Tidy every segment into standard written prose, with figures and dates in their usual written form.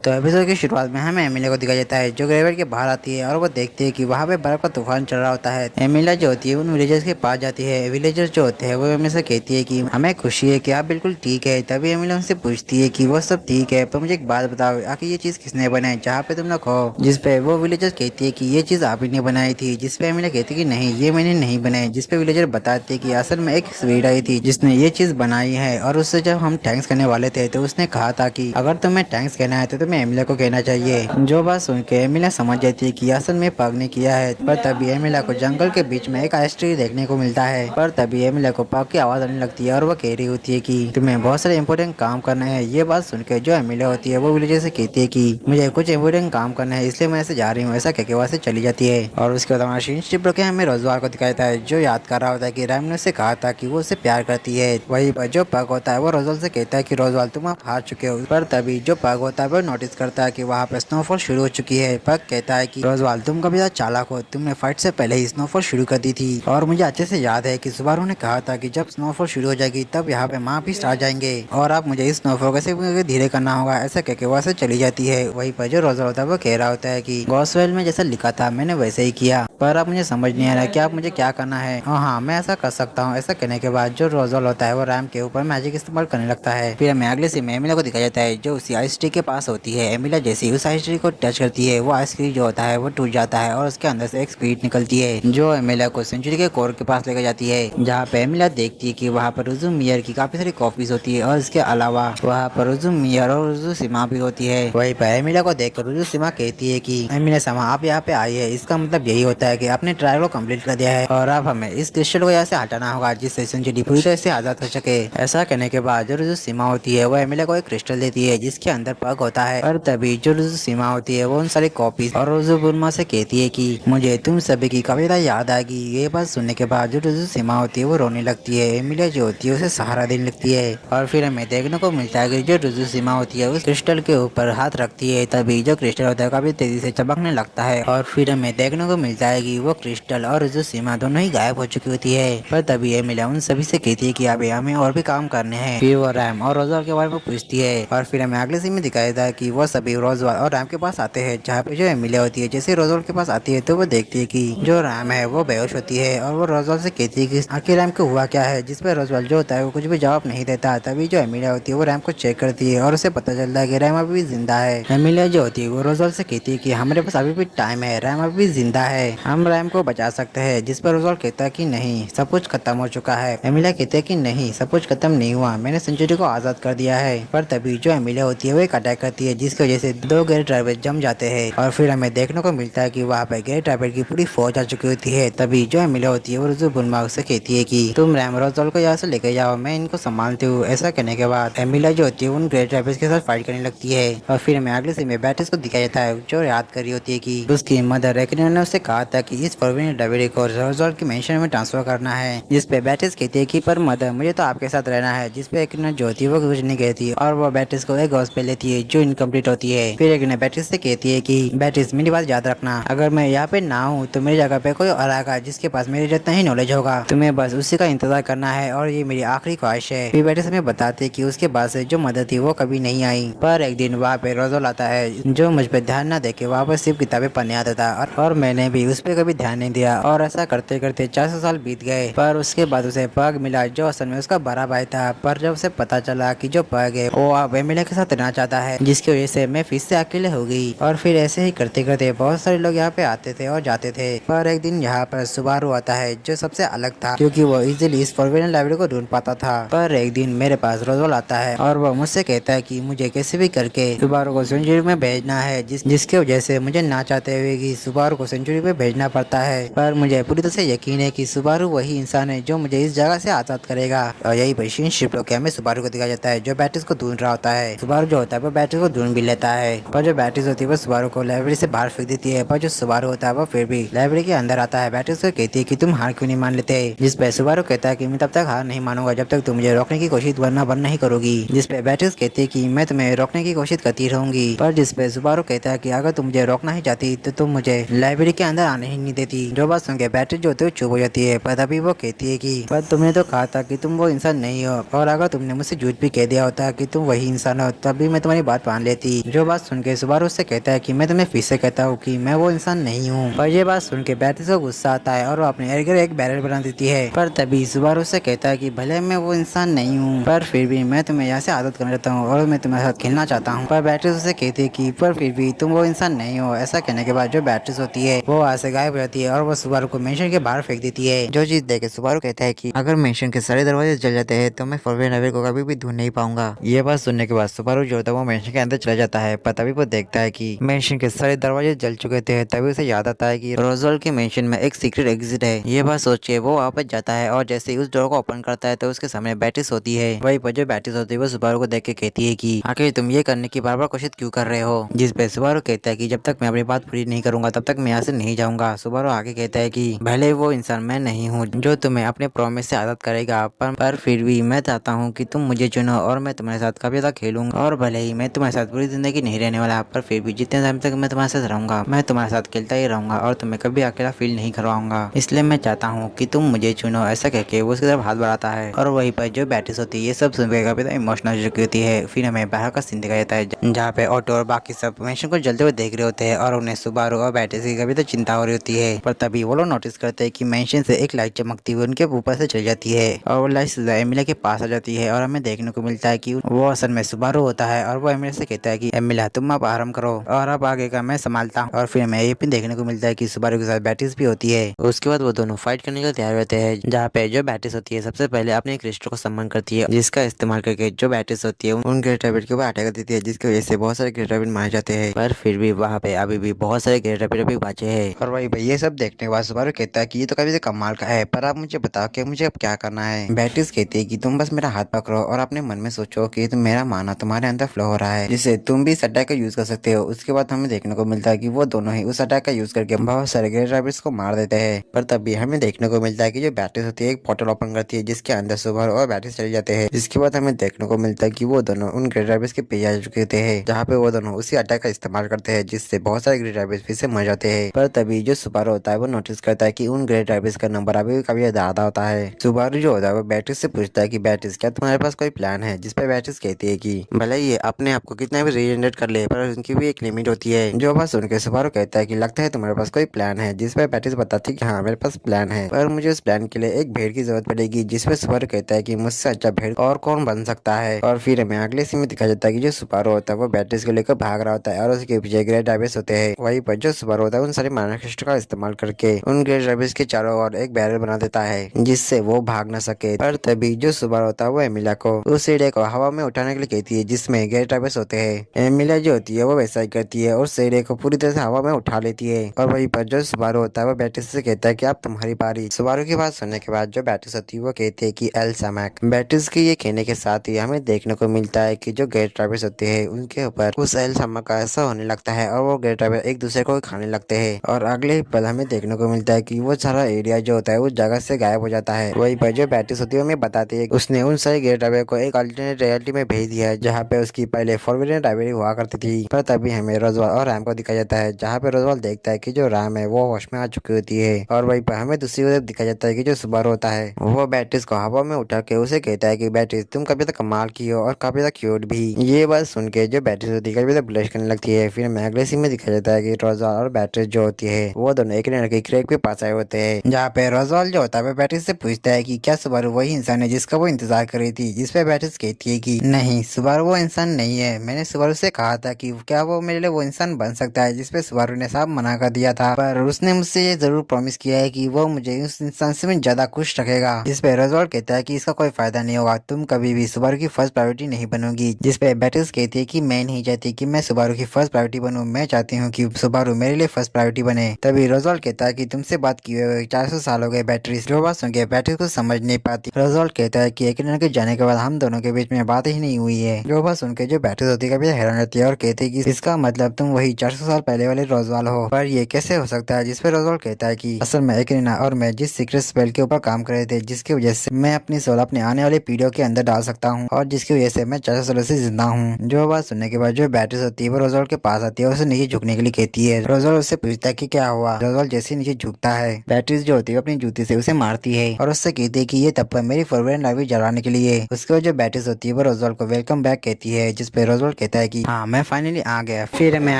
तो एपिसोड की शुरुआत में हमें एमिलिया को दिखाया जाता है जो ग्रेवेट के बाहर आती है और वो देखती है कि वहाँ पे बर्फ का तूफान चल रहा होता है। एमिलिया जो होती है उन विलेजर्स के पास जाती है। विलेजर्स जो होते हैं वो एमिलिया से कहती है कि हमें खुशी है कि आप बिल्कुल ठीक है। तभी एमिलिया उनसे पूछती है कि वो सब ठीक है पर मुझे एक बात बताओ, आखिर ये चीज किसने बनाई जहाँ पे तुम लोग हो। जिसपे वो विलेजर्स कहती है कि ये चीज आप ही ने बनाई थी। जिसपे एमिलिया कहती है कि नहीं, ये मैंने नहीं बनाई। जिसपे विलेजर बताते कि असल में एक स्वीड आई थी जिसने ये चीज बनाई है और उससे जब हम थैंक्स करने वाले थे तो उसने कहा था कि अगर तुम्हें थैंक्स कहना है तो तुम्हें एमिलिया को कहना चाहिए। जो बात सुन के एमिलिया समझ जाती है कि असल में पग ने किया है। पर तभी एमिलिया को जंगल के बीच में एक आइस ट्री देखने को मिलता है। पर तभी एमिलिया को पग की आवाज आने लगती है और वो कह रही होती है कि तुम्हें बहुत सारे इंपॉर्टेंट काम करना है। ये बात सुन के जो एमिलिया होती है वो विलेजर से कहती है कि मुझे कुछ इंपॉर्टेंट काम करना है इसलिए मैं ऐसे जा रही हूँ। ऐसा कहकर वहाँ से चली जाती है और उसके बाद हमारा सीन शिफ्ट होकर हमें रोजवार को दिखाता है जो याद कर रहा होता है कि रैम ने उसे कहा था कि वो उसे प्यार करती है। वही पर जो पग होता है वो रोजवाल से कहता है कि रोजवाल तुम आप हार चुके हो। पर तभी जो पग होता है वो नोटिस करता है कि वहाँ पे स्नोफॉल शुरू हो चुकी है। पग कहता है कि रोजवाल तुम कभी ज्यादा चालाक हो, तुमने फाइट से पहले ही स्नोफॉल शुरू कर दी थी। और मुझे अच्छे से याद है कि सुबारू ने कहा था कि जब स्नोफॉल शुरू हो जाएगी तब यहाँ पे माँ भी आ जाएंगे और आप मुझे इस स्नोफॉल कैसे धीरे करना होगा। ऐसा कहके वहाँ से चली जाती है। वहीं पर जो रोजवाल होता है वो कह रहा होता है कि गॉसवेल में जैसा लिखा था मैंने वैसे ही किया, पर अब मुझे समझ नहीं आ रहा कि आप मुझे क्या करना है। हाँ मैं ऐसा कर सकता हूँ। ऐसा कहने के बाद जो रोजवाल होता है वो रैम के ऊपर मैजिक इस्तेमाल करने लगता है। फिर हमें अगले सीन में एमिलिया को दिखाया जाता है जो उसी आइस ट्री के पास होती है। एमिलिया जैसे ही उस आइस ट्री को टच करती है वो आइस ट्री जो होता है वो टूट जाता है और उसके अंदर से एक स्पीड निकलती है जो एमिलिया को सेंचुरी के कोर के पास लेकर जाती है। जहाँ पे एमिलिया देखती है कि वहाँ पर रुजु मियर की काफी सारी कॉपीज होती है और इसके अलावा वहाँ पर रुजु मियर और रुजु सीमा भी होती है। वहीं पर एमिलिया को देखकर रुजु सीमा कहती है कि एमिलिया सीमा आप यहाँ पे आई है, इसका मतलब यही होता है कि आपने ट्रायल को कंप्लीट कर दिया है और अब हमें इस क्रिस्टल को यहाँ से हटाना होगा जिससे सेंचुरी पूरी तरह से आजाद हो सके। ऐसा कहने के बाद जो रुजु सीमा होती है वो एमिलिया को एक क्रिस्टल देती है जिसके अंदर पग होता है। और तभी जो रुजु सीमा होती है वो उन सारी कॉपीज और रुजु बुरमा से कहती है कि मुझे तुम सभी की कविता याद आएगी। ये बात सुनने के बाद जो रुजु सीमा होती है वो रोने लगती है। एमिलिया जो होती है उसे सहारा देने लगती है और फिर हमें देखने को मिलता है कि जो रुजु सीमा होती है उस क्रिस्टल के ऊपर हाथ रखती है। तभी जो क्रिस्टल होता है काफी तेजी से चमकने लगता है और फिर हमें देखने को मिलता है कि वो क्रिस्टल और रुजु सीमा दोनों ही गायब हो चुकी होती है। पर तभी एमिलिया उन सभी से कहती है कि अभी हमें और भी काम करने हैं। फिर वो रैम और रोजवाल के बारे में पूछती है और फिर हमें अगले सीन में दिखाया जाता है कि वो सभी रोजवाल और रैम के पास आते हैं जहाँ पे जो एमिलिया होती है जैसे रोजवाल के पास आती है तो वो देखती है कि जो रैम है वो बेहोश होती है और वो रोजवाल से कहती है कि आखिर रैम को हुआ क्या है। जिसपे रोजवाल जो होता है वो कुछ भी जवाब नहीं देता। तभी जो एमिलिया होती है वो रैम को चेक करती है और उसे पता चलता है कि रैम अभी भी जिंदा है। एमिलिया जो होती है वो रोजवाल से कहती है कि हमारे पास अभी भी टाइम है, रैम अभी भी जिंदा है, हम रैम को बचा सकते हैं। जिस पर रोजवाल कहता है कि नहीं, सब कुछ खत्म हो चुका है। एमिलिया कहते हैं कि नहीं, सब कुछ खत्म नहीं हुआ, मैंने सेंचुरी को आजाद कर दिया है। पर तभी जो एमिलिया होती है वो एक अटैक करती है जिसकी वजह से दो गैर ड्राइवर जम जाते हैं और फिर हमें देखने को मिलता है कि वहाँ पे गैर ड्राइवर की पूरी फौज आ चुकी होती है। तभी जो एमिलिया होती है वो रुजु बुनमा से कहती है कि तुम रैम रोजवाल को यहाँ से लेकर जाओ, मैं इनको संभालती हूँ। ऐसा कहने के बाद एमिलिया जो होती है उन ग्रेट ड्राइवर्स के साथ फाइट करने लगती है और फिर हमें अगले सीन में बैटिस को दिखाया जाता है जो याद कर रही होती है कि उसकी मदर रेकनियन ने उसे कहा था कि इस फॉरबिडन लाइब्रेरी को रोजवाल की मेंशन में ट्रांसफर करना है। जिसपे बैटिस कहती है कि पर मदर मुझे तो आपके साथ रहना है। जिसपे एक जो होती है वो कुछ नहीं कहती और वो बैटिस को एक हाउस पे लेती है जो इनकम्प्लीट होती है। फिर एक ने बैटिस से कहती है कि बैटिस मेरी बात याद रखना, अगर मैं यहाँ पे ना हूँ तो मेरी जगह पे कोई और आएगा जिसके पास मेरे जितना ही नॉलेज होगा, तुम्हें बस उसी का इंतजार करना है और ये मेरी आखिरी ख्वाहिश है। फिर बैटिस हमें बताते कि उसके बाद से जो मदद थी वो कभी नहीं आई। पर एक दिन वहाँ पे रोजवाल आता है जो मुझ पे ध्यान न देके वहाँ पर सिर्फ किताबें पढ़ने आता था और मैंने भी उस पर कभी ध्यान नहीं दिया और ऐसा करते करते 400 साल बीत गए। पर उसके बाद उसे पग मिला जो असल में उसका बड़ा भाई था। पर जब उसे पता चला कि जो पग है वो अब एमिलिया के साथ रहना चाहता है जिसकी वजह से मैं फिर से अकेले हो गई। और फिर ऐसे ही करते करते बहुत सारे लोग यहाँ पे आते थे और जाते थे। पर एक दिन यहाँ पर सुबारू आता है जो सबसे अलग था क्योंकि वो इजीली इस फॉरबिडन लाइब्रेरी को ढूंढ पाता था। पर एक दिन मेरे पास रोजवाल आता है और वो मुझसे कहता है कि मुझे कैसे भी करके सुबारू को सेंचुरी में भेजना है जिसकी वजह से मुझे ना चाहते हुए कि सुबारू को सेंचुरी में भेजना पड़ता है। पर मुझे पूरी तरह से यकीन है कि सुबारू वही इंसान है जो मुझे इस जगह से आजाद करेगा। और यही मशीन शिफ्ट होकर हमें सुबारू को दिखाया जाता है जो बैटिस को ढूंढ रहा होता है। सुबारू जो होता है वो बैटिस को ढूंढ भी लेता है पर जो बैटिस होती है वो सुबारू को लाइब्रेरी से बाहर फेंक देती है। पर जो सुबारू होता है वो फिर भी लाइब्रेरी के अंदर आता है। बैटिस को कहती है कि तुम हार क्यों नहीं मान लेते। जिस पे सुबारू कहता है कि मैं तब तक हार नहीं मानूंगा जब तक तुम मुझे रोकने की कोशिश वरना बंद नहीं करोगी। जिस पे बैटिस कहती है कि मैं तुम्हें रोकने की कोशिश करती रहूंगी। पर जिस पे सुबारू कहता है कि अगर तुम मुझे रोकना ही चाहती तो तुम मुझे लाइब्रेरी के अंदर आने ही नहीं देती। जो बात सुन के बैटिस जो होती है चुप हो जाती है। पर तभी वो कहती है कि पर तुमने तो कहा था कि तुम वो इंसान नहीं हो और अगर तुमने मुझसे झूठ भी कह दिया होता कि तुम वही इंसान हो तभी मैं तुम्हारी बात मान लेती। लेती। जो बात सुन के सुबारू उससे कहता है कि मैं तुम्हें फिर से कहता हूँ कि मैं वो इंसान नहीं हूँ। पर ये बात सुन के बेट्रिस को गुस्सा आता है और वो अपने इर्द गिर्द एक बैरल बना देती है। पर तभी सुबारू उससे कहता है कि भले मैं वो इंसान नहीं हूँ पर फिर भी मैं तुम्हें यहाँ से आदत करना चाहता हूँ और मैं तुम्हारे साथ खेलना चाहता हूँ। पर बेट्रिस उसे कहती है कि पर फिर भी तुम वो इंसान नहीं हो। ऐसा कहने के बाद जो बेट्रिस होती है वो वहाँ से गायब हो जाती है और वो सुबारू को मेंशन के बाहर फेंक देती है। जो चीज देख के सुबारू कहता है कि अगर मेंशन के सारे दरवाजे जल जाते हैं तो मैं फॉरबिडन नेवर को कभी भी ढूंढ नहीं पाऊंगा। ये बात सुनने के बाद सुबारू जो होता है वो मेंशन के अंदर चला जाता है। पर तभी वो देखता है कि मेंशन के सारे दरवाजे जल चुके थे। तभी उसे याद आता है कि रोजवेल के मेंशन में एक सीक्रेट एग्जिट है। ये बात सोच के वो वापस जाता है और जैसे ही उस डोर को ओपन करता है तो उसके सामने बेट्रिस होती है। वही पर जो बेट्रिस होती है वो सुबारू को देख के कहती है कि आखिर तुम ये करने की बार बार कोशिश क्यों कर रहे हो। जिस पे सुबारू कहता है कि जब तक मैं अपनी बात पूरी नहीं करूंगा तब तक मैं यहाँ से नहीं जाऊंगा। सुबारू आगे कहता है कि भले वो इंसान मैं नहीं हूँ जो तुम्हें अपने प्रॉमिस से आजाद करेगा पर फिर भी मैं चाहता हूँ कि तुम मुझे चुनो और मैं तुम्हारे साथ काफी ज्यादा खेलूंगा। और भले ही मैं तुम्हारे साथ पूरी जिंदगी नहीं रहने वाला पर फिर भी जितने टाइम तक मैं तुम्हारे साथ रहूंगा मैं तुम्हारे साथ खेलता ही रहूंगा और तुम्हें कभी अकेला फील नहीं करवाऊंगा। इसलिए मैं चाहता हूँ कि तुम मुझे चुनो। ऐसा कहके वो उसकी तरफ हाथ बढ़ाता है और वहीं पर जो बेट्रिस होती है ये सब सुन के काफी इमोशनल हो चुकी होती है। फिर हमें बाहर का सीन दिखाया जाता है जहाँ पे ऑटो और बाकी सब मेंशन को जलते हुए देख रहे होते हैं और उन्हें सुबारू और बेट्रिस की कभी तो चिंता हो रही होती है। पर तभी वो लोग नोटिस करते हैं कि मेंशन से एक लाइट चमकती हुई उनके ऊपर से चली जाती है और वो लाइट सीधा एमिला के पास आ जाती है और हमें देखने को मिलता है कि वो असल में सुबारू होता है और वो एमिला से कहता है कि एमिला तुम अब आराम करो और अब आगे का मैं संभालता हूँ। और फिर हमें ये भी देखने को मिलता है कि सुबारू के साथ बेट्रिस भी होती है। उसके बाद वो दोनों फाइट करने के लिए तैयार होते हैं जहाँ पे जो बेट्रिस होती है सबसे पहले अपने क्रिस्टल को सम्मान करती है जिसका इस्तेमाल करके जो बेट्रिस होती है उन ग्रेट रैबिट के ऊपर अटैक कर देती है जिसकी वजह से बहुत सारे ग्रेट रैबिट मारे जाते हैं। पर फिर भी वहाँ पे अभी भी बहुत सारे ग्रेट रैबिट अभी बचे हैं। और वही ये सब देखने के बाद सुबारू कहता है कि ये तो कभी से कमाल का है पर आप मुझे बताओ कि मुझे अब क्या करना है। बेट्रिस कहती है कि तुम बस मेरा हाथ पकड़ो और अपने मन में सोचो कि तुम मेरा माना तुम्हारे अंदर फ्लो हो रहा है जिससे तुम भी इस अटैक का यूज कर सकते हो। उसके बाद हमें देखने को मिलता है कि वो दोनों ही उस अटैक का यूज करके बहुत सारे ग्रेट रैबिट्स को मार देते हैं। पर तभी हमें देखने को मिलता है कि जो बेट्रिस होती है एक पोर्टल ओपन करती है जिसके अंदर सुबारू और बेट्रिस चले जाते हैं। जिसके बाद हमें देखने को मिलता है कि वो दोनों उन ग्रेट रैबिट्स के पीछे जा चुके थे जहाँ पे वो दोनों उसी अटैक का इस्तेमाल करते हैं जिससे बहुत सारे ग्रेट रैबिट्स फिर से मर जाते हैं। पर तभी जो सुबारू होता है वो नोटिस करता है कि उन ग्रेट रैबिट्स का नंबर अभी भी काफी ज्यादा होता है। सुबारू जो होता है वो बेट्रिस से पूछता है कि बेट्रिस क्या तुम्हारे पास कोई प्लान है। जिसपे बेट्रिस कहती है कि भले ये अपने आप को कितना भी रीजनरेट कर ले पर उनकी भी एक लिमिट होती है। जो बात सुन के सुबारू कहता है कि लगता है तुम्हारे पास कोई प्लान है। जिसपे बेट्रिस बताती है कि हाँ मेरे पास प्लान है पर मुझे उस प्लान के लिए एक भेड़ की जरूरत पड़ेगी। जिसपे सुबारू कहता है कि मुझसे अच्छा भेड़ और कौन बन सकता है। और फिर हमें अगले सीन में दिखाया जाता है कि जो सुबारू होता है वो बेट्रिस को लेकर भाग रहा होता है और उसके पीछे ग्रेट रैबिट्स होते हैं। वहीं पर जो सुबारू होता है उन सारे माना क्रिस्टल का इस्तेमाल करके उन ग्रेट रैबिट्स के चारों ओर एक बैरल बना देता है जिससे वो भाग न सके। पर तभी जो सुबारू होता है वो एमिला को उस सीढ़ी को हवा में उठाने के लिए कहती है जिसमें ग्रेट रैबिट्स होते हैं। एमिला जो होती है वो वैसा ही करती है और सीढ़ी को पूरी तरह से हवा में उठा लेती है। और वहीं पर जो सुबारू होता है वो बेट्रिस से कहता है कि अब तुम्हारी बारी। सुबारू की बात सुनने के बाद जो बेट्रिस होती है वो कहती है कि एल समैक। बेट्रिस के ये कहने के साथ ही हमें देखने को मिलता है कि जो ग्रेट रैबिट्स होते हैं उनके ऊपर उस एल समैक का ऐसा होने लगता है और वो ग्रेट रैबिट एक दूसरे को खाने लगते हैं। और अगले ही पल हमें देखने को मिलता है कि वो सारा एरिया जो होता है उस जगह से गायब हो जाता है। वहीं पर जो बेट्रिस होती है हमें बताती है उसने उन सारे ग्रेट रैबिट को एक अल्टरनेट रियलिटी में भेज दिया है जहाँ पे उसकी पहले फॉरबिडन रैबिट हुआ करती थी। पर तभी हमें रोजवाल और रैम को दिखाया जाता है जहाँ पे रोजवाल देखता है कि जो रैम है वो होश में आ चुकी होती है। और वहीं पर हमें दूसरी तरफ दिखाया जाता है कि जो सुबारू होता है वो बेट्रिस को हवा में उठा के उसे कहता है कि बेट्रिस तुम कभी तक कमाल की हो और काफी ज्यादा क्यूट भी। ये बात सुन के जो बेट्रिस होती है कभी तक ब्लश करने लगती है। फिर हमें अगले सीन में दिखाया जाता है कि रोजवाल और बेट्रिस जो होती है वो दोनों एक लड़के क्रेग के पास आए होते हैं जहाँ पे रोजवाल जो होता है वो बेट्रिस से पूछता है कि क्या सुबारू वही इंसान है जिसका वो इंतजार कर रही थी। जिसपे बेट्रिस कहती है कि नहीं सुबारू वो इंसान नहीं है। मैंने सुबारू से कहा था कि क्या वो मेरे लिए वो इंसान बन सकता है। जिसपे सुबारू ने साफ मना कर दिया था पर उसने मुझसे ये जरूर प्रॉमिस किया है कि वो मुझे उस इंसान से भी ज्यादा खुश रखेगा। जिसपे रोजवाल कहता है कि इसका कोई फायदा नहीं होगा तुम कभी भी सुबारू की फर्स्ट प्रायोरिटी नहीं बनोगी। जिसपे बेट्रिस कहती है कि मैं नहीं चाहती कि मैं सुबारू की फर्स्ट प्रायोरिटी बनूं। मैं चाहती हूँ कि सुबारू मेरे लिए फर्स्ट प्रायोरिटी बने। तभी रोजवाल कहता है कि तुमसे बात किए हुए 400 साल हो गए बेट्रिस। जो बात सुन के बेट्रिस को समझ नहीं पाती। रोजवाल कहता है कि एक के जाने के बाद हम दोनों के बीच में बात ही नहीं हुई है। जो बात सुन के जो बेट्रिस होती है कभी हैरान रहती है और कहती है कि इसका मतलब तुम वही 400 साल पहले वाले रोजवाल हो। पर ये कैसे हो सकता है। जिसपे रोजवाल कहता है कि असल में एकरीना और मैं जिस सीक्रेट स्पेल के ऊपर काम कर रहे थे जिसकी वजह से मैं अपनी सोल अपने आने वाली पीढ़ियों के अंदर डाल सकता हूँ और जिसकी वजह से मैं 400 सालों से जिंदा हूँ। जो बात सुनने के बाद जो बेट्रिस होती है वो रोजवाल के पास आती है और उसे नीचे झुकने के लिए कहती है। रोजवाल उससे पूछता है कि क्या हुआ। रोजवाल जैसे नीचे झुकता है बेट्रिस जो होती है अपनी जूती से उसे मारती है और उससे कहती है कि ये तब मेरी फॉरबिडन लाइब्रेरी जलाने के लिए। उसके बाद जो बेट्रिस होती है वो रोजवाल को वेलकम बैक कहती है। जिसपे रोजवाल कहता है कि हाँ मैं फाइनली आ गया। फिर मैं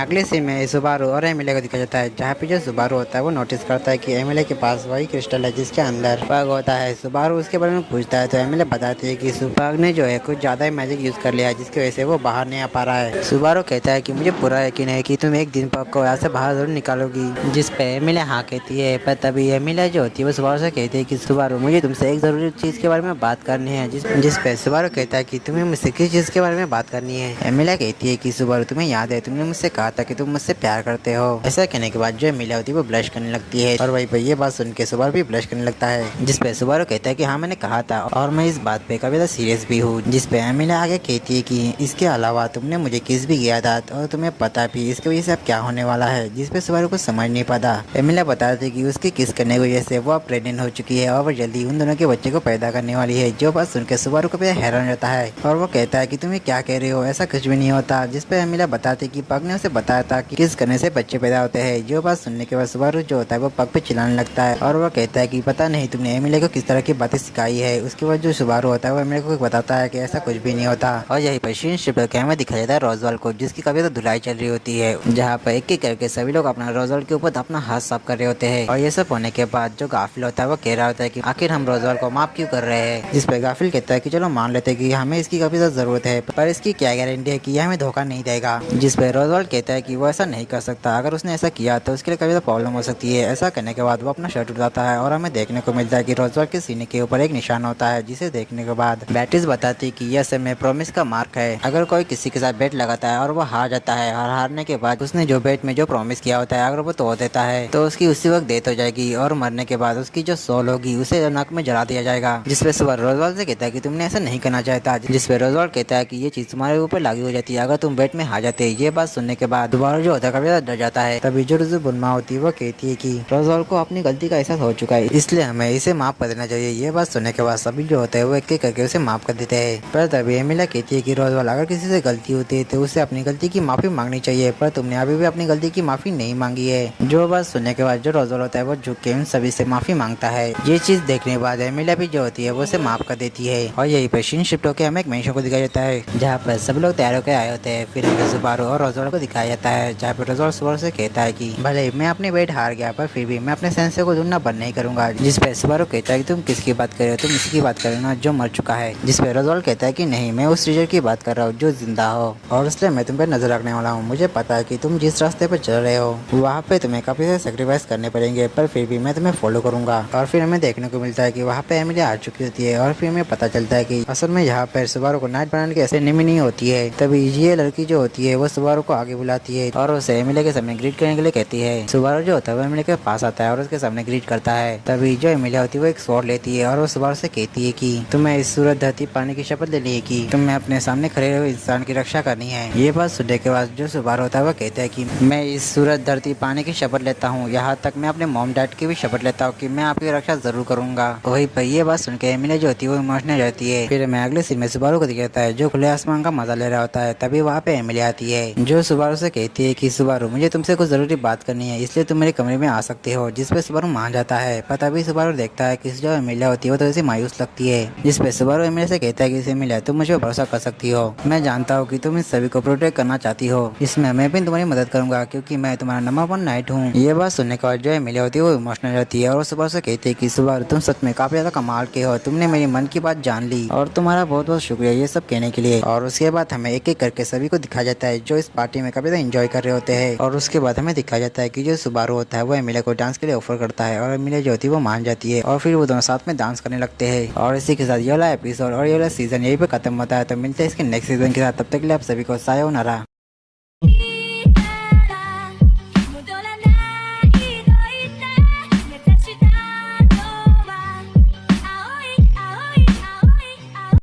अगले सीन में सुबारू और एमिले को दिखाया जाता है, जहाँ पे जो सुबारू होता है वो नोटिस करता है कि एमिले के पास वही क्रिस्टल है जिसके अंदर पग होता है। सुबारू उसके बारे में पूछता है तो एमिले बताती है कि पग ने जो है कुछ ज्यादा ही मैजिक यूज कर लिया है, जिसकी वजह से वो बाहर नहीं आ पा रहा है। सुबारू कहता है कि मुझे पूरा यकीन है कि तुम एक दिन पग को यहाँ से बाहर जरूर निकालोगी, जिस पे एमिले हाँ कहती है। पर तभी एमिले जो होती है वो सुबारू से कहती है कि सुबारू मुझे तुमसे एक जरूरी चीज के बारे में बात करनी है, जिस पे सुबारू कहता है कि तुम्हें मुझसे किस चीज के बारे में बात करनी है। एमिले कहती है कि सुबारू तुम्हें याद है तुमने मुझसे कहा था कि तुम मुझसे प्यार करते हो। ऐसा कहने के बाद जो एमिले होती है वो ब्लश करने लगती है और वहीं पे ये बात सुन के सुबारू भी ब्लश करने लगता है, जिस पे सुबारू कहता है कि हाँ मैंने कहा था और मैं इस बात पे कभी सीरियस भी हूँ। जिस पे एमिले आगे कहती है कि इसके अलावा तुमने मुझे किस भी किया था और तुम्हें पता भी इसकी वजह से अब क्या होने वाला है, जिस पे सुबारू को समझ नहीं पाता। एमिले बताती है कि उसकी किस करने की वजह से वो अब प्रेग्नेंट हो चुकी है और वो जल्दी उन दोनों के बच्चे को पैदा करने वाली है। जो बात सुनकर सुबारू को हैरान रहता है और वो कहता है कि तुम्हें क्या कह रहे हो, ऐसा कुछ भी नहीं होता। जिस पे एमिले बताती कि पग ने उसे बताया था कि किस करने से बच्चे पैदा होते हैं। जो बात सुनने के बाद सुबारू जो होता है वो पग पे चिल्लाने लगता है और वो कहता है कि पता नहीं तुमने एमिले को किस तरह की बातें सिखाई है। उसके बाद जो सुबारू होता है वो एमिले को बताता है कि ऐसा कुछ भी नहीं होता। और यही पर शिप कैमरा दिखाया जाता है रोजवाल को, जिसकी कभी तो धुलाई चल रही होती है, जहाँ पर एक एक करके सभी लोग अपना रोजवाल के ऊपर अपना हाथ साफ कर रहे होते हैं। और ये सब होने के बाद जो गाफिल होता है वो कह रहा होता है कि आखिर हम रोजवाल को माफ क्यों कर रहे हैं। जिस पे गाफिल कहता है कि चलो मान लेते हैं कि हमें इसकी काफी ज्यादा जरूरत है, पर इसकी क्या गारंटी है कि यह हमें धोखा नहीं देगा। जिस पे रोजवाल कहता है कि वो ऐसा नहीं कर सकता, अगर उसने ऐसा किया तो उसके लिए कभी तो प्रॉब्लम हो सकती है। ऐसा करने के बाद वो अपना शर्ट उठाता है और हमें देखने को मिलता है कि रोजवाल के सीने के ऊपर एक निशान होता है, जिसे देखने के बाद बैटिस बताती कि यह सब में प्रॉमिस का मार्क है। अगर कोई किसी के साथ बेट लगाता है और वो हार जाता है और हारने के बाद उसने जो बेट में जो प्रॉमिस किया होता है अगर वो तोड़ देता है तो उसकी उसी वक्त डेथ हो जाएगी और मरने के बाद उसकी जो सोल होगी उसे नाक में जला दिया जाएगा। जिसपे सुबह रोजवाल से कहता है कि तुमने ऐसा नहीं करना चाहता। जिसपे रोजवाल कहता है कि ये चीज तुम्हारे ऊपर लागू हो जाती है अगर तुम बेट में हार जाते। ये बात सुनने के बाद दोबारा जो होता है काफी ज्यादा डर जाता है। तभी जो रुजु बुनमा होती है वो कहती है कि रोजवाल को अपनी गलती का एहसास हो चुका है, इसलिए हमें इसे माफ कर देना चाहिए। ये बात सुनने के बाद सभी जो होता है वो एक एक करके उसे माफ कर देते हैं। पर तभी एमिला कहती है कि रोजवाल अगर किसी से गलती होती है तो उसे अपनी गलती की माफी मांगनी चाहिए, पर तुमने अभी भी अपनी गलती की माफी नहीं मांगी है। जो बात सुनने के बाद जो रोजवाल होता है वो झुक के उन सभी से माफी मांगता है। ये चीज देखने के बाद एमिला भी जो होती है वो उसे माफ कर देती है। और यही पे सीन शिफ्ट होकर हमें एक मेन शो को दिखाया जाता है, जहाँ पर सब लोग तैयार होकर आए होते हैं। फिर हमें सुबारू और रोजवाल को दिखाया जाता है, जहाँ पे रोजवाल सुबारू से कहता है कि भले मैं अपनी बेट हार गया पर फिर भी मैं अपने सेंसे को ढूंढना बंद नहीं करूंगा। जिस पे सुबारू कहता है कि तुम किसकी बात कर रहे हो, तुम इसकी बात कर रहे हो ना जो मर चुका है। जिस पे रोजवाल कहता है कि नहीं, मैं उस रीजर की बात कर रहा हूँ जो जिंदा हो और इसलिए मैं तुम पे नजर रखने वाला हूँ। मुझे पता है कि तुम जिस रास्ते पर चल रहे हो वहाँ पे तुम्हें काफी सारे सेक्रीफाइस करने पड़ेंगे, पर फिर भी मैं तुम्हें फॉलो करूंगा। और फिर हमें देखने को मिलता है कि वहाँ पे एमिली आ चुकी होती है और फिर हमें पता चलता है कि असल में यहाँ पर सुबारू को नाइट बनाने की ऐसे निमी नहीं होती है। तभी ये लड़की जो होती है वो सुबारू को आगे बुलाती है और उसे एमिली के सामने ग्रीट करने के लिए कहती है। सुबारू जो होता है वो एमिली के पास आता है और उसके सामने ग्रीट करता है। तभी जो एमिली होती है वो एक स्वॉर्ड लेती है और वो सुबारू से कहती है कि तुम्हें इस सूरत धरती पाने की शपथ लेनी है कि तुम्हें अपने सामने खड़े हुए इंसान की रक्षा करनी है। ये बात सुनने के बाद जो सुबारू होता है वो कहता है कि मैं इस सूरत धरती पाने की शपथ लेता हूँ, यहाँ तक मैं अपने मॉम डैड की भी शपथ लेता हूँ कि मैं आपकी रक्षा जरूर करूंगा। वही पर ये बात सुनकर एमिली जो होती है वो इमोशनल रहती है। फिर मैं अगले सीन में सुबारू को दिखाता है जो खुले आसमान का मजा ले रहा होता है। तभी वहाँ पे एमिली आती है जो सुबारू से कहती है कि सुबारू मुझे तुमसे कुछ जरूरी बात करनी है, इसलिए तुम मेरे कमरे में आ सकते हो। जिसपे सुबारू मान जाता है, पर तभी सुबारू देखता है कि जो एमिली होती है वो थोड़ी सी मायूस लगती है। जिसपे सुबारू एमिली से कहता है कि एमिली तुम मुझे भरोसा कर सकती हो, मैं जानता हूँ कि तुम इस सभी को प्रोटेक्ट करना चाहती हो, इसमें मैं भी तुम्हारी मदद करूंगा क्योंकि मैं तुम्हारा नंबर 1 नाइट हूँ। ये बात सुनने के बाद जो एमिली होती है वो इमोशनल रहती है और सुबारू से कहती है कि सुबारू तुम सच में काफी ज्यादा कमाल के हो, तुमने मेरी मन की बात जान ली और तुम्हारा बहुत बहुत शुक्रिया ये सब कहने के लिए। और उसके बाद हमें एक एक करके सभी को दिखाया जाता है जो इस पार्टी में काफी ज्यादा एंजॉय कर रहे होते हैं। और उसके बाद हमें दिखाया जाता है कि जो सुबारू होता है वो एमिली को डांस के लिए ऑफर करता है और एमिली जो होती है वो मान जाती है और फिर वो दोनों साथ में डांस करने लगते हैं। और इसी के साथ ये वाला एपिसोड और ये वाला सीजन यही पे खत्म होता है। तो मिलते हैं इसके नेक्स्ट सीजन के साथ, तब तक के लिए आप सभी को सायोनारा।